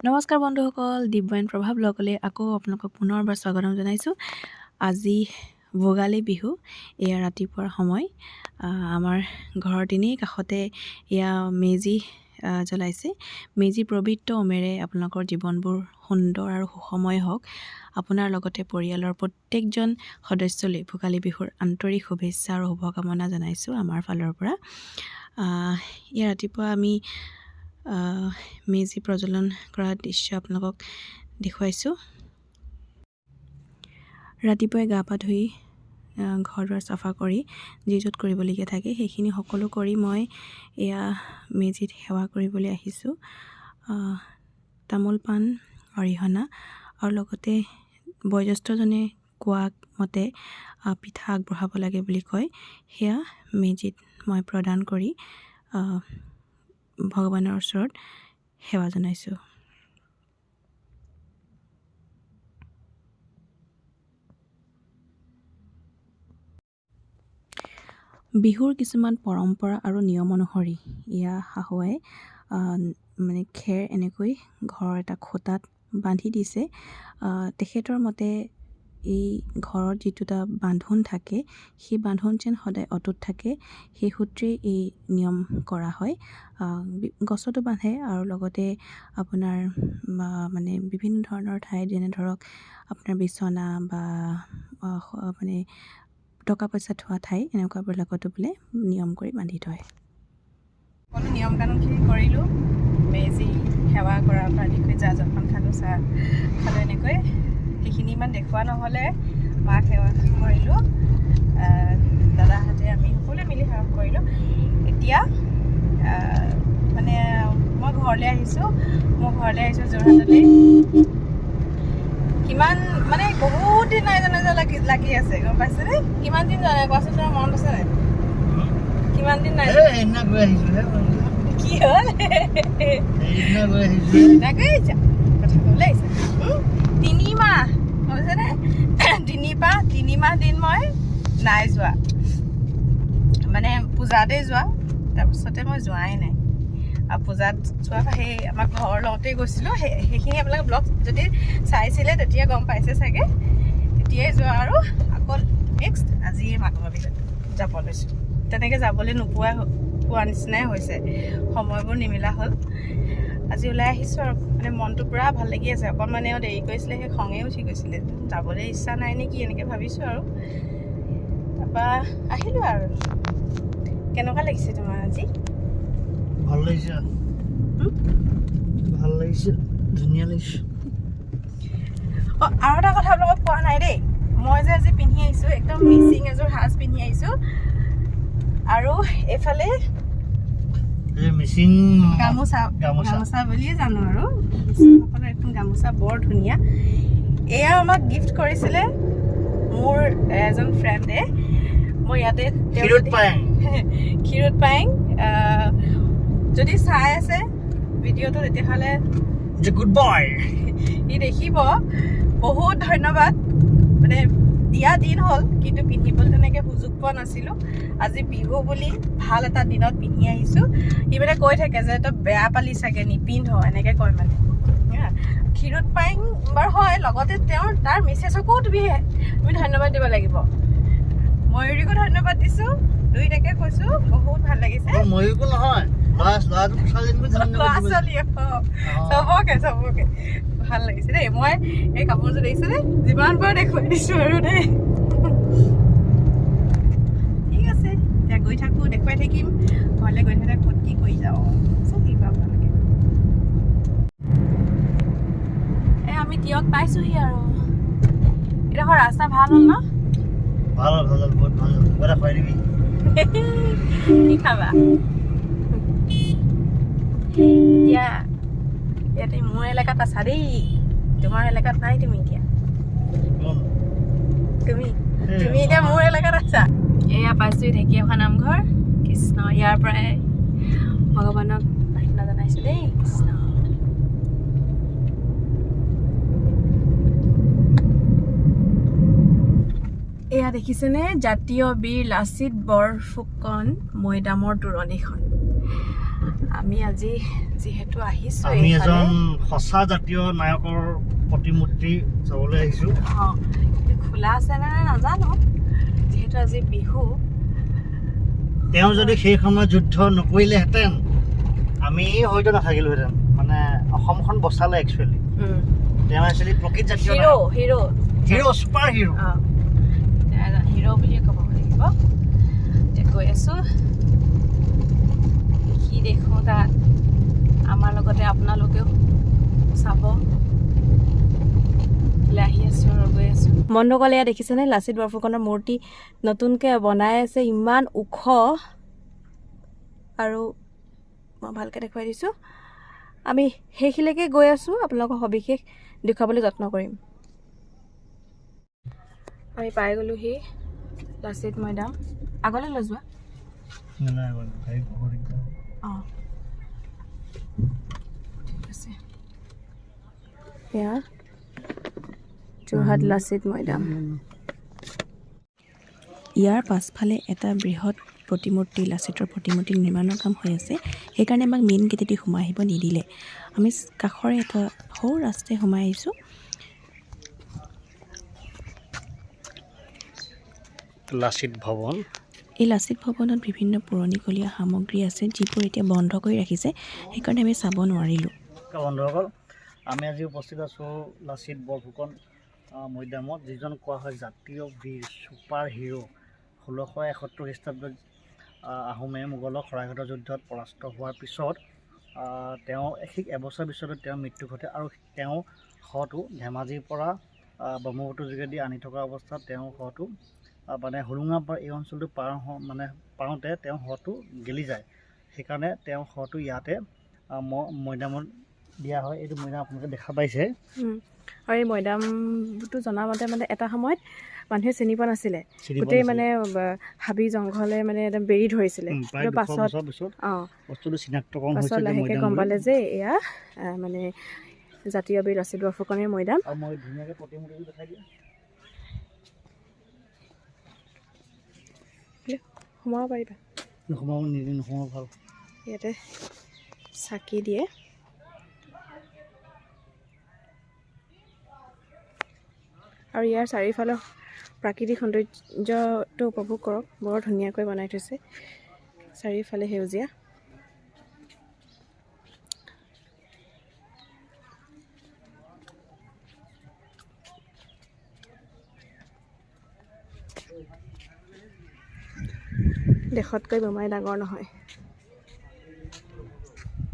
নমস্কাৰ বন্ধুসকল, দিব্যায়ন প্ৰভাৱ ব্লগলৈ আকৌ আপোনালোকক পুনৰবাৰ স্বাগতম জনাইছোঁ। আজি ভোগালী বিহু। এয়া ৰাতিপুৱাৰ সময়। আমাৰ ঘৰৰ তিনেই কাষতে এয়া মেজি জ্বলাইছে। মেজি পবিত্ৰ উমেৰে আপোনালোকৰ জীৱনবোৰ সুন্দৰ আৰু সুখময় হওক। আপোনাৰ লগতে পৰিয়ালৰ প্ৰত্যেকজন সদস্যলৈ ভোগালী বিহুৰ আন্তৰিক শুভেচ্ছা আৰু শুভকামনা জনাইছোঁ আমাৰ ফালৰ পৰা। এয়া ৰাতিপুৱা আমি মেজি প্ৰজ্বলন কৰা দৃশ্য আপোনালোকক দেখুৱাইছোঁ। ৰাতিপুৱাই গা পা ধুই ঘৰ দুৱাৰ চাফা কৰি যি য'ত কৰিবলগীয়া থাকে সেইখিনি সকলো কৰি মই এয়া মেজিত সেৱা কৰিবলৈ আহিছোঁ। তামোল পাণ অৰিহণা আৰু লগতে বয়োজ্যেষ্ঠজনে কোৱা মতে পিঠা আগবঢ়াব লাগে বুলি কয়, সেয়া মেজিত মই প্ৰদান কৰি ভগৱানৰ ওচৰত সেৱা জনাইছোঁ। বিহুৰ কিছুমান পৰম্পৰা আৰু নিয়ম অনুসৰি এয়া শাহুৱাই মানে খেৰ এনেকৈ ঘৰৰ এটা খুঁটাত বান্ধি দিছে। তেখেতৰ মতে এই ঘৰত যিটো এটা বান্ধোন থাকে সেই বান্ধোন যেন সদায় অটুট থাকে, সেই সূত্ৰে এই নিয়ম কৰা হয়। গছতো বান্ধে আৰু লগতে আপোনাৰ মানে বিভিন্ন ধৰণৰ ঠাই যেনে ধৰক আপোনাৰ বিচনা বা মানে টকা পইচা থোৱা ঠাই এনেকুৱাবিলাকতো বোলে নিয়ম কৰি বান্ধি থয়। সকলো নিয়ম কানুনখিনি কৰিলোঁ। মেজি সেৱা কৰাৰ পৰা আদি কৰি জা জলপান খালোঁ, চাহ খালোঁ। এনেকৈ সেইখিনি ইমান দেখুওৱা নহ'লে মাক সেৱা কৰিলোঁ। দাদাহঁতে আমি সকলোৱে মিলি সেৱা কৰিলোঁ। এতিয়া মানে মই ঘৰলৈ আহিছোঁ। যোৰহাটলৈ। কিমান মানে বহুত দিন নাই লাগি আছে, গম পাইছেনে? কিমান দিন কোৱাচোন, তোমাৰ মনত আছে নাই? কিমান দিন নাই? কি হ'ল? কথা ক'বলৈ আহিছা 3 মাহ হৈছেনে? 3 মাহ দিন মই নাই যোৱা, মানে পূজাতে যোৱা, তাৰপিছতে মই যোৱাই নাই। আৰু পূজাত যোৱা সেই আমাৰ ঘৰৰ লগতেই গৈছিলোঁ। সেইখিনি আপোনালোকে ব্লগ যদি চাইছিলে তেতিয়া গম পাইছে চাগে। তেতিয়াই যোৱা আৰু আকৌ নেক্সট আজি মাঘৰ বিহুত যাব লৈছোঁ। তেনেকৈ যাবলৈ পোৱা নিচিনাই হৈছে, সময়বোৰ নিমিলা হ'ল। আজি ওলাই আহিছোঁ আৰু মানে মনটো পূৰা ভাল লাগি আছে। অকণমানেও দেৰি কৰিছিলে, সেই খঙে উঠি গৈছিলে, যাবলৈ ইচ্ছা নাই নেকি এনেকৈ ভাবিছোঁ আৰু তাৰপৰা আহিলোঁ আৰু। কেনেকুৱা লাগিছে তোমাৰ আজি? ভাল লাগিছে, ভাল লাগিছে, ধুনীয়া লাগিছে। আৰু এটা কথা আপোনালোকক কোৱা নাই দেই, মই যে আজি পিন্ধি আহিছোঁ একদম মিচিং এযোৰ সাজ পিন্ধি আহিছোঁ। আৰু এইফালে মিচিং গামোচা বুলিয়ে জানো আৰু মিচিংসকলৰ এখন গামোচা বৰ ধুনীয়া। এয়া আমাক গিফ্ট কৰিছিলে মোৰ এজন ফ্ৰেণ্ডে। মই ইয়াতে ক্ষীৰোদ পায়েং যদি চাই আছে ভিডিঅ'টো তেতিয়াহ'লে গুড বয় ই দেখিব। বহুত ধন্যবাদ। মানে দিয়া দিন হ'ল কিন্তু পিন্ধিবলৈ তেনেকৈ সুযোগ পোৱা নাছিলোঁ। আজি বিহু বুলি ভাল এটা দিনত পিন্ধি আহিছোঁ। সি মানে কৈ থাকে যে তই বেয়া পালি চাগে নিপিন্ধ, এনেকৈ কয় মানে। ক্ষীৰোদ পায়েং বাৰু হয়, লগতে তাৰ মিছেছকো তুমি ধন্যবাদ দিব লাগিব। ময়ূৰীকো ধন্যবাদ দিছোঁ, দুইটাকে কৈছোঁ। বহুত ভাল লাগিছে। ময়ূৰকো নহয়, চবকে ভাল লাগিছে দেই। মই এই কাপোৰযোৰ দেখিছেনে, যিমান পাৰোঁ দেখুৱাই দিছোঁ আৰু দেই। ঠিক আছে, এতিয়া গৈ থাকোঁ, দেখুৱাই থাকিম। ঘৰলৈ গৈ থাকোঁ ক'ত কি কৰি যাওঁ চব শিকিব আপোনালোকে। এই আমি তিয়ক পাইছোঁহি আৰু। এডোখৰ ৰাস্তা ভাল হ'ল ন? ভাল হ'ল, বহুত ভাল হ'ল। কিবা এটা খুৱাই দিবি। কি খাবা? এতিয়া ইয়াতে মোৰ এলেকাত আছা দেই, তোমাৰ এলেকাত নাই। তুমি এতিয়া এতিয়া মোৰ এলেকাত আছা। এয়া পাইছোঁ ঢেকীয়াখোৱা নামঘৰ। কৃষ্ণ, ইয়াৰ পৰাই ভগৱানক প্ৰাৰ্থনা জনাইছোঁ দেই। কৃষ্ণ। এয়া দেখিছেনে, জাতীয় বীৰ লাচিত বৰফুকন মৈদামৰ তোৰণিখন। আমি আজি যিহেতু আহিছো আমি এজন সঁচা জাতীয় নায়কৰ প্ৰতিমূৰ্তি চাবলৈ আহিছো। খোলা আছে নে নাজানো, যিহেতু আজি বিহু। তেওঁ যদি সেই সময়ত যুদ্ধ নকৰিলেহেঁতেন আমি হয়তো নাথাকিলোহেঁতেন, মানে অসমখন বচালে। একচুৱেলি তেওঁ একচুৱেলি প্ৰকৃত জাতীয় হিৰো, ছুপাৰ হিৰো। হিৰো বুলিয়ে ক'ব লাগিব। এতিয়া গৈ আছো, কি দেখো তাত আমাৰ লগতে আপোনালোকেও চাব। আহি আছো আৰু গৈ আছো। বন্ধুসকল, এয়া দেখিছেনে লাচিত বৰফুকনৰ মূৰ্তি নতুনকৈ বনাই আছে, ইমান ওখ। আৰু মই ভালকৈ দেখুৱাই দিছোঁ। আমি সেইখিলৈকে গৈ আছোঁ, আপোনালোকক সবিশেষ দেখুৱাবলৈ যত্ন কৰিম। আমি পাই গ'লোহি লাচিত মৈদাম। আগলৈ লৈ যোৱা। অঁ ঠিক আছে। এয়া যোৰহাট লাচিত মৈদাম। ইয়াৰ পাছফালে এটা বৃহৎ প্ৰতিমূৰ্তি, লাচিতৰ প্ৰতিমূৰ্তি নিৰ্মাণৰ কাম হৈ আছে। সেইকাৰণে আমাক মেইন গেটেদি সোমাই আহিব নিদিলে। আমি কাষৰে এটা সৰু ৰাস্তাই সোমাই আহিছোঁ। লাচিত ভৱন। এই লাচিত ভৱনত বিভিন্ন পুৰণিকলীয়া সামগ্ৰী আছে, যিবোৰ এতিয়া বন্ধ কৰি ৰাখিছে। সেইকাৰণে আমি চাব নোৱাৰিলোঁ। বন্ধুসকল, আমি আজি উপস্থিত আছোঁ লাচিত বৰফুকন মৈদামত, যিজন কোৱা হয় জাতীয় বীৰ, ছুপাৰ হিৰো। 1671 খ্ৰীষ্টাব্দত আহোমে মোগলক শৰাইঘাটৰ যুদ্ধত পৰাস্ত হোৱাৰ পিছত তেওঁ ঠিক এবছৰ পিছতে তেওঁৰ মৃত্যু ঘটে। আৰু তেওঁ শটো ধেমাজিৰ পৰা ব্ৰহ্মপুত্ৰৰ যোগেদি আনি থকা অৱস্থাত তেওঁৰ শটো মানে হোলোঙা পাৰ এই অঞ্চলটো পাওঁতে তেওঁ শটো গেলি যায়। সেইকাৰণে তেওঁ শটো ইয়াতে মৈদামত দিয়া হয়। এইটো মৈদাম আপোনালোকে দেখা পাইছে। আৰু এই মৈদামটো জনামতে এটা সময়ত মানুহে চিনি পোৱা নাছিলে, গোটেই হাবি জংঘলে একদম বেৰি ধৰিছিলে। পাছত লাহেকৈ গম পালে যে এয়া জাতীয় বীৰ লাচিত বৰফুকনৰ মৈদাম। মই ধুনীয়াকৈ প্ৰতিমূৰ্তিটো দেখাই দিওঁ। সোমাব পাৰিবা? নোসোমাব, নিজে নোসোমাব ভাল। ইয়াতে চাকি দিয়ে। আৰু ইয়াৰ চাৰিওফালৰ প্ৰাকৃতিক সৌন্দৰ্যটো উপভোগ কৰক। বৰ ধুনীয়াকৈ বনাই থৈছে, চাৰিওফালে সেউজীয়া। দেশতকৈ বোমাই ডাঙৰ নহয়।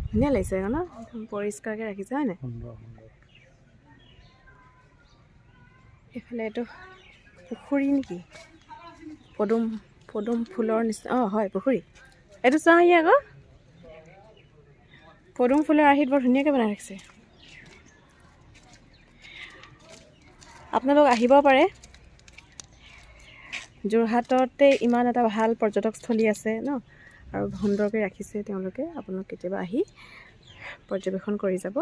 ধুনীয়া লাগিছে ন, পৰিষ্কাৰকৈ ৰাখিছে, হয় নাই? এইফালে এইটো পুখুৰী নেকি, পদুম ফুলৰ নিচিনা। অঁ হয়, পুখুৰী। এইটো চাওঁহি আকৌ, পদুম ফুলৰ আৰ্হিত বৰ ধুনীয়াকৈ বনাই ৰাখিছে। আপোনালোক আহিব পাৰে। যোৰহাটতে ইমান এটা ভাল পৰ্যটকস্থলী আছে ন, আৰু সুন্দৰকৈ ৰাখিছে তেওঁলোকে। আপোনালোক কেতিয়াবা আহি পৰ্যবেক্ষণ কৰি যাব।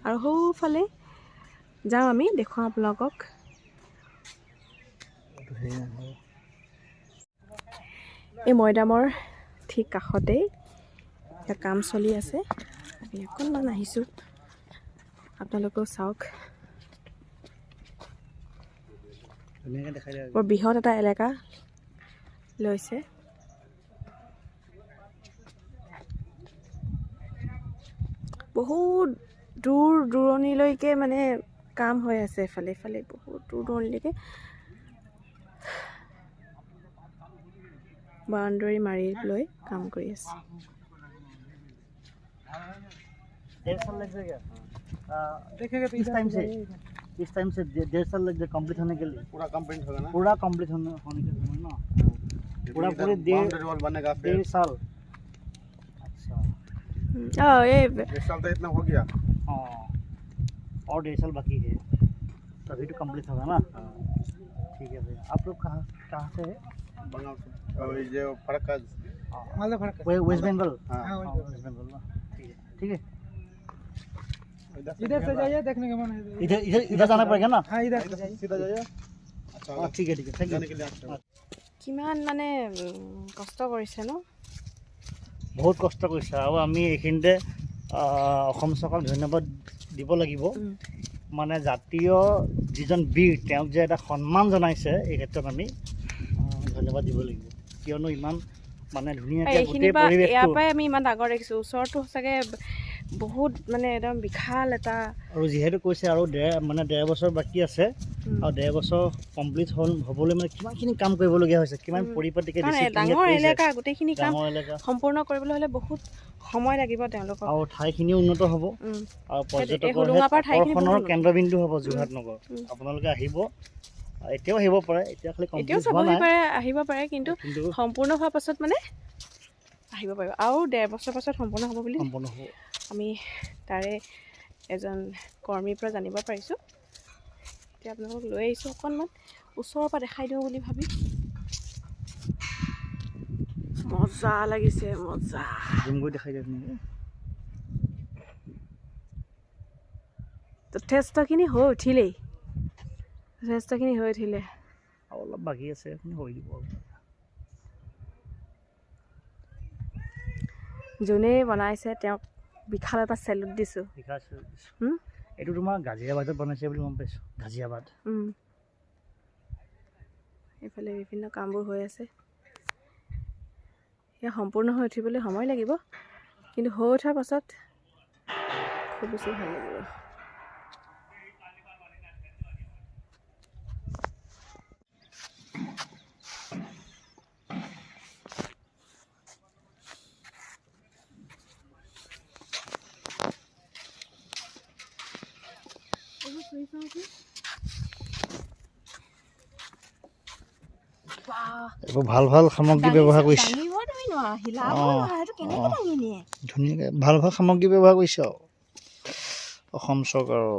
আৰু সৌফালে যাওঁ আমি, দেখুৱাওঁ আপোনালোকক। এই মৈদামৰ ঠিক কাষতেই এটা কাম চলি আছে। আমি অকণমান আহিছোঁ, আপোনালোকেও চাওক। বৰ বৃহৎ এটা এলেকা লৈছে। বহুত দূৰ দূৰণিলৈকে কাম হৈ আছে। এফালে বহুত দূৰ দূৰণিলৈকে বাউণ্ডৰী মাৰি লৈ কাম কৰি আছে। इस टाइम से 1.5 साल लग जाए कंप्लीट होने के लिए। पूरा कंप्लीट होगा ना? पूरा कंप्लीट होने के समय ना, पूरा 1.5 वॉल बनेगा फिर साल। अच्छा, ये 1 साल तो इतना हो गया। और 1.5 साल बाकी है, तभी तो कंप्लीट होगा ना। ठीक है भैया। आप लोग कहाँ से है? बंगाल से। और ये फरक्का, वेस्ट बंगाल। हाँ, वेस्ट बंगाल ना। ठीक है। इधर से जाइए, देखने का मन है। इधर जाना पड़ेगा ना? हाँ, इधर सीधा जाइए। अच्छा, ठीक है। Thank you. जाने के लिए अच्छा। কিমান মানে কষ্ট কৰিছে ন বহুত কষ্ট কৰিছে আৰু আমি এইখিনিতে অসম চৰকাৰক ধন্যবাদ দিব লাগিব মানে জাতীয় যিজন বীৰ তেওঁক যে এটা সন্মান জনাইছে এই ক্ষেত্ৰত আমি ধন্যবাদ দিব লাগিব কিয়নো ইমান মানে ধুনীয়াকৈ গোটেই ইয়াৰ পৰিৱেশটো পৰাই আমি ইমান ডাঙৰ দেখিছোঁ ওচৰতো সঁচাকৈ বহুত মানে একদম বিশাল এটা আৰু যিহেতু কৈছে আৰু ডেৰ বছৰ বাকী আছে আৰু 1.5 বছৰ কমপ্লিট হ'বলৈ মানে কিমানখিনি কাম কৰিবলগীয়া হৈছে কিমান পৰিপাটিকৈ ডাঙৰ এলেকা গোটেইখিনি কাম ডাঙৰ এলেকা সম্পূৰ্ণ কৰিবলৈ হ'লে বহুত সময় লাগিব তেওঁলোকক আৰু ঠাইখিনিও উন্নত হ'ব আৰু পৰ্যটকৰ আকৰ্ষণৰ কেন্দ্ৰবিন্দু হ'ব যোৰহাট নগৰ আপোনালোকে আহিব এতিয়াও আহিব পাৰে এতিয়া খালি এতিয়াও চাবহি পাৰে আহিব পাৰে কিন্তু সম্পূৰ্ণ হোৱাৰ পাছত মানে আহিব পাৰিব আৰু 1.5 বছৰ পাছত সম্পূৰ্ণ হ'ব বুলি সম্পূৰ্ণ হ'ব আমি তাৰে এজন কৰ্মীৰ পৰা জানিব পাৰিছোঁ এতিয়া আপোনালোকক লৈ আহিছোঁ অকণমান ওচৰৰ পৰা দেখাই দিওঁ বুলি ভাবি মজা লাগিছে মজা জুম কৰি দেখাই দিয়ক নেকি যথেষ্টখিনি হৈ উঠিলে আৰু অলপ বাকী আছে হৈ দিব যোনে বনাইছে তেওঁক বিশাল এটা চেলুট দিছোঁ এইটো তোমাৰ গাজিয়াবাদত বনাইছে বুলি গম পাইছোঁ গাজিয়াবাদ এইফালে বিভিন্ন কামবোৰ হৈ আছে সেয়া সম্পূৰ্ণ হৈ উঠিবলৈ সময় লাগিব কিন্তু হৈ উঠাৰ পাছত খুব বেছি ভাল লাগিব এইবোৰ ভাল ভাল সামগ্ৰী ব্যৱহাৰ কৰিছে ধুনীয়াকৈ ভাল ভাল সামগ্ৰী ব্যৱহাৰ কৰিছে আৰু অসম চৰকাৰৰ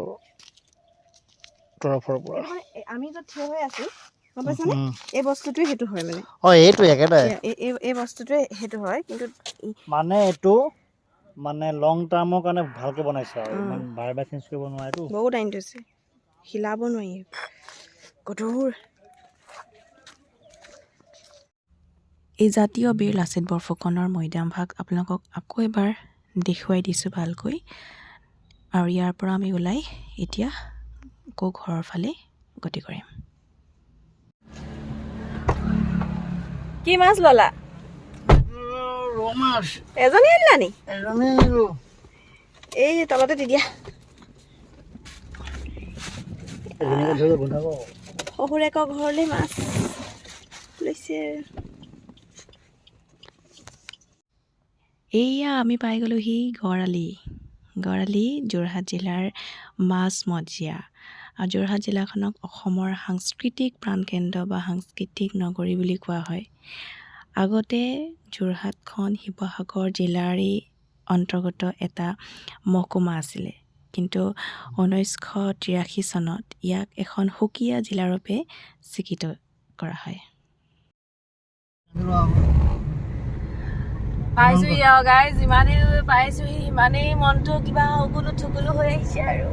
তৰফৰ পৰা আমি য'ত থিয় হৈ আছোঁ গম পাইছানে এই বস্তুটোৱে সেইটো হয় মানে এইটো একেটাই এই বস্তুটোৱে সেইটো হয় কিন্তু মানে এইটো মানে লং টাৰ্মৰ কাৰণে ভালকৈ বনাইছে আৰু ইমান বাৰে বাৰে চেঞ্জ কৰিব নোৱাৰেতো বহুত টাইম থৈছে হিলাব নোৱাৰি গধুৰ এই জাতীয় বীৰ লাচিত বৰফুকনৰ মৈদামভাগ আপোনালোকক আকৌ এবাৰ দেখুৱাই দিছোঁ ভালকৈ আৰু ইয়াৰ পৰা আমি ওলাই এতিয়া আকৌ ঘৰৰ ফালে গতি কৰিম কি মাছ ল'লা ৰৌ মাছ এজনী আনিলা নি এজনী আনিলোঁ এই তলতে দি দিয়া শহুৰেকৰ ঘৰলৈ মাছ লৈছে এয়া আমি পাই গ'লোহি গড়আলি যোৰহাট জিলাৰ মাজমজিয়া আৰু যোৰহাট জিলাখনক অসমৰ সাংস্কৃতিক প্ৰাণকেন্দ্ৰ বা সাংস্কৃতিক নগৰী বুলি কোৱা হয় আগতে যোৰহাটখন শিৱসাগৰ জিলাৰে অন্তৰ্গত এটা মহকুমা আছিলে কিন্তু 1983 চনত ইয়াক এখন সুকীয়া জিলাৰূপে স্বীকৃত কৰা হয় পাইছোঁহি আৰু গাই যিমানেই পাইছোঁহি সিমানেই মনটো কিবা উগুলো থুগুলো হৈ আহিছে আৰু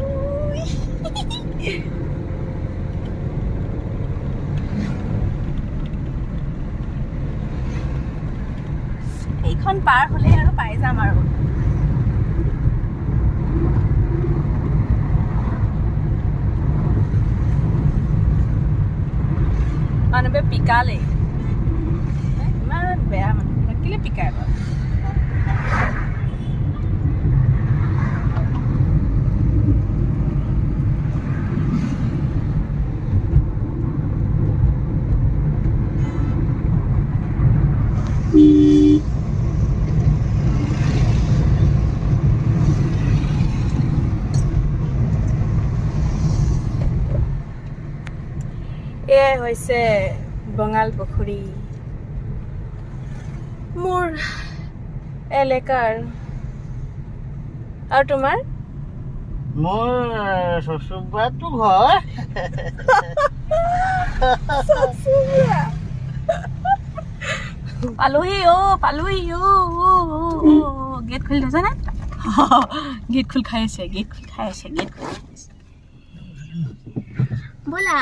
এইখন পাৰ হ'লে আৰু পাই যাম আৰু মানুহবোৰে পিকালে ইমান বেয়া মানুহবিলাক কেলে পিকাই বাৰু এয়াই হৈছে বঙাল পুখুৰী মোৰ এলেকাৰ আৰু তোমাৰ মোৰ শ্বশুৰবাটো ঘৰ পালোহি গেট খুলি থৈছে নে গেট খোল খাই আছে ব'লা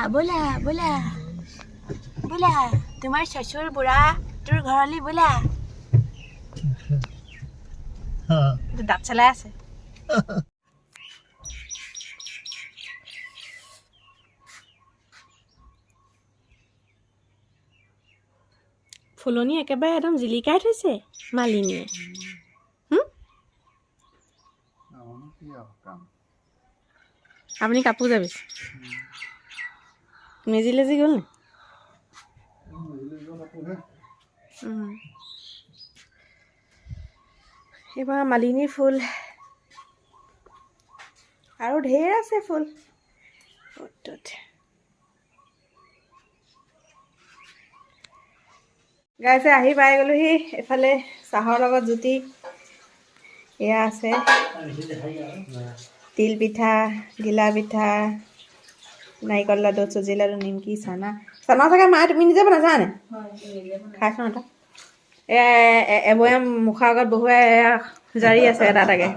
তোমাৰ শ্বশুৰ বুঢ়া তোৰ ঘৰলৈ বোলা দাঁত চলাই আছে ফুলনি একেবাৰে একদম জিলিকাই থৈছে মালিনীয়ে আপুনি কাপোৰ যাবি মেজি লেজি গ'ল নি এইবাৰ মালিনীৰ ফুল আৰু ঢেৰ আছে ফুল গাইছে আহি পাই গ'লোহি এফালে চাহৰ লগত জুতি এয়া আছে তিল পিঠা ঘিলা পিঠা নাৰিকল লাডু চুজি লাডু নিমকি চানা চানা চাগে মায়ে তুমি নিজে বনাইছানে খাইছোঁ এটা এবয়াম মুখৰ আগত বহুৱাই জাৰি আছে এটা এটাকে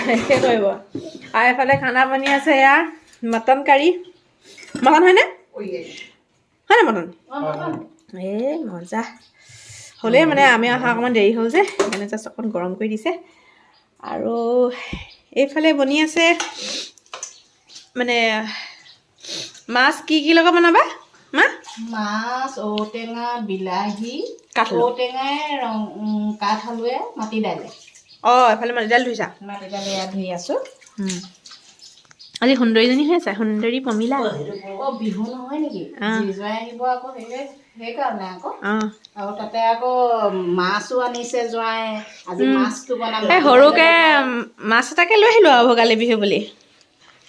শেষ কৰিব আৰু এফালে খানা বনি আছে এয়া মটন কাৰী মটন হয়নে হয়নে মটন এই মজা হ'লেই মানে আমি অহা অকণমান দেৰি হ'ল যে সেইকাৰণে জাষ্ট অকণ গৰম কৰি দিছে আৰু এইফালে বনি আছে মানে মাছ কি লগত বনাবা মা মাছ ঔটেঙা বিলাহী কাঠআলু ঔটেঙাই কাঠ আলুৱে মাটি দাইলে অঁ এফালে মাটি দাইল ধুইছা মাটি দাইলে ইয়াত ধুই আছোঁ আজি সুন্দৰীজনী হৈ আছে সুন্দৰী পমিলা বিহু নহয় নেকি জোৱাই আহিব আকৌ সেইকাৰণে আকৌ অঁ আৰু তাতে আকৌ মাছো আনিছে জোৱাই আজি মাছটো বনাম এই সৰুকৈ মাছ এটাকে লৈ আহিলোঁ আৰু ভোগালী বিহু বুলি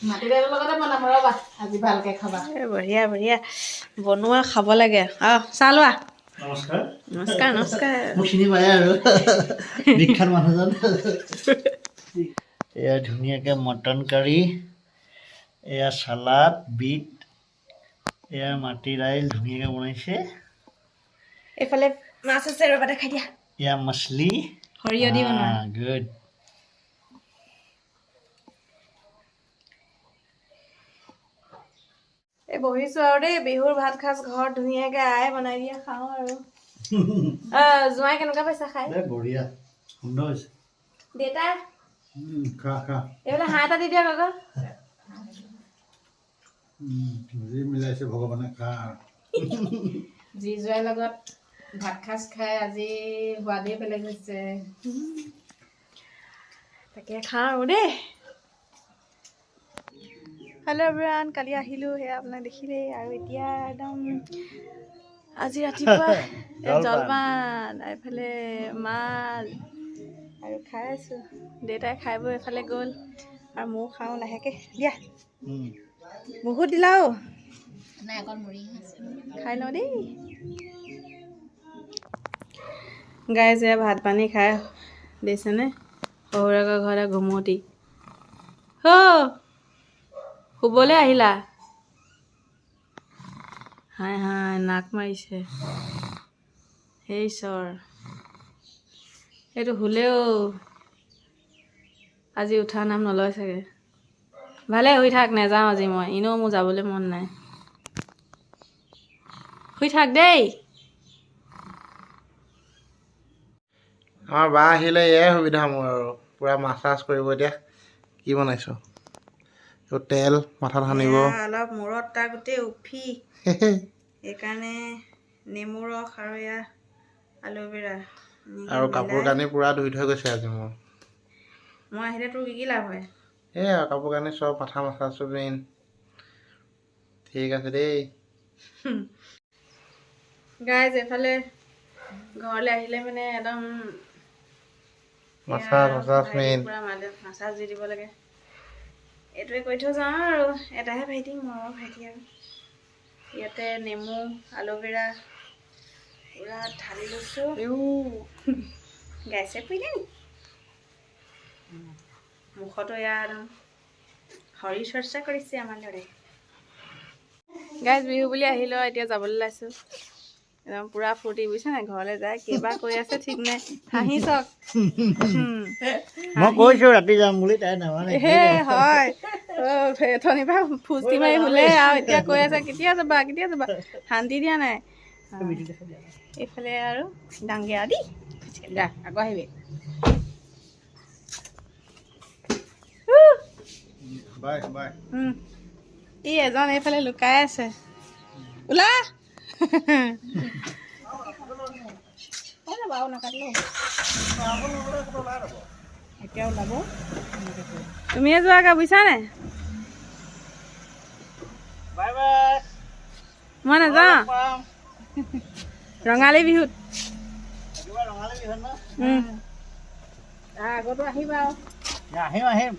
মাটি দাইলৰ লগতে বনাম ৰ'বা আজি ভালকৈ খাবা বঢ়িয়া বঢ়িয়া বনোৱা খাব লাগে চাহ লোৱা নমস্কাৰ নমস্কাৰ নমস্কাৰ মোক চিনি পায় আৰু বিখ্যাত মানুহজন এয়া ধুনীয়াকৈ মটন কাৰী এয়া চালাড বিট এয়া মাটি দাইল ধুনীয়াকৈ বনাইছে এইফালে মাছ আছে ৰ'বা দেখাই দিয়া এয়া মাছলি সৰিয়হ দি বনোৱা গুড এই বহিছোঁ আৰু দেই বিহুৰ ভাত সাজ ঘৰত ধুনীয়াকৈ আই বনাই দিয়ে খাওঁ আৰু জোঁৱাই কেনেকুৱা পাইছা খাই বঢ়িয়া সুন্দৰ হৈছে দেউতা খা খা এইফালে হাঁহ এটা দি দিয়ক আকৌ যি মিলাইছে ভগৱানে খা যি জোৱাইৰ লগত ভাত সাজ খাই আজি সোৱাদেই বেলেগ হৈছে তাকে খাওঁ আৰু দেই হেল্ল' এভৰিৱান কালি আহিলোঁ সেয়া আপোনাক দেখিলেই আৰু এতিয়া একদম আজি ৰাতিপুৱা জলপান এইফালে মাছ আৰু খাই আছোঁ দেউতাই খাই বৈ এফালে গ'ল আৰু ময়ো খাওঁ লাহেকৈ দিয়া বহুত দিলা নাই অকল মুড়ি আছে খাই লওঁ দেই গাই যে ভাত পানী খাই দিছেনে শহুৰেকৰ ঘৰতে ঘুমতি শুবলৈ আহিলা হাই হাই নাক মাৰিছে সেই চৰ এইটো শুলেও আজি উঠা নাম নলয় চাগে ভালে শুই থাক নেযাওঁ আজি মই এনেও মোৰ যাবলৈ মন নাই শুই থাক দেই আমাৰ বা আহিলে এয়াই সুবিধা মোৰ আৰু পূৰা মাছাজ কৰিব এতিয়া কি বনাইছ তেল মাথাত সানিব অলপ মূৰত তাৰ গোটেই উফি সেইকাৰণে নেমু ৰস আৰু এয়া এল'ভেৰা আৰু কাপোৰ কানি পূৰা ধুই থৈ গৈছে আজি মোৰ মই আহিলে তোৰ কি লাভ হয় এয়া কাপোৰ কানি চব মাথা মাছাজ মেইন ঠিক আছে দেই গাইজ এফালে ঘৰলৈ আহিলে মানে একদম মাছাজ মেইন পূৰা মাছাজ দি দিব লাগে এইটোৱে কৈ থৈ যাওঁ আৰু এটাহে ভাইটি মৰৰ ভাইটি আৰু ইয়াতে নেমু এল'ভেৰা পূৰা ঢালি লৈছোঁ গাইছে পৰিলে নি মুখতো এয়া একদম শৰীৰ চৰ্চা কৰিছে আমাৰ ল'ৰাই গাইজ বিহু বুলি আহিলোঁ এতিয়া যাবলৈ ওলাইছোঁ একদম পূৰা ফূৰ্তি বুজিছে নাই ঘৰলৈ যায় কেইবাৰ কৈ আছে ঠিক নাই হাঁহি চাওক মই কৈছোঁ ৰাতি যাম বুলি তাই নামানে হে হয় অথনিৰ পৰা ফুচটি মাৰি শুলে আৰু এতিয়া কৈ আছে কেতিয়া যাবা শান্তি দিয়া নাই এইফালে আৰু ডাঙৰীয়া দেই যা আকৌ আহিবি বাই বাই ই এজন এইফালে লুকাই আছে ওলা বাৰু নাকাটিলো এতিয়া ওলাব তুমিয়ে যোৱাগা বুজিছা নাই বাই বাই মই নাযাওঁ ৰঙালী বিহুত একেবাৰে ৰঙালী বিহুত ন আগতো আহিবা আৰু আহিম আহিম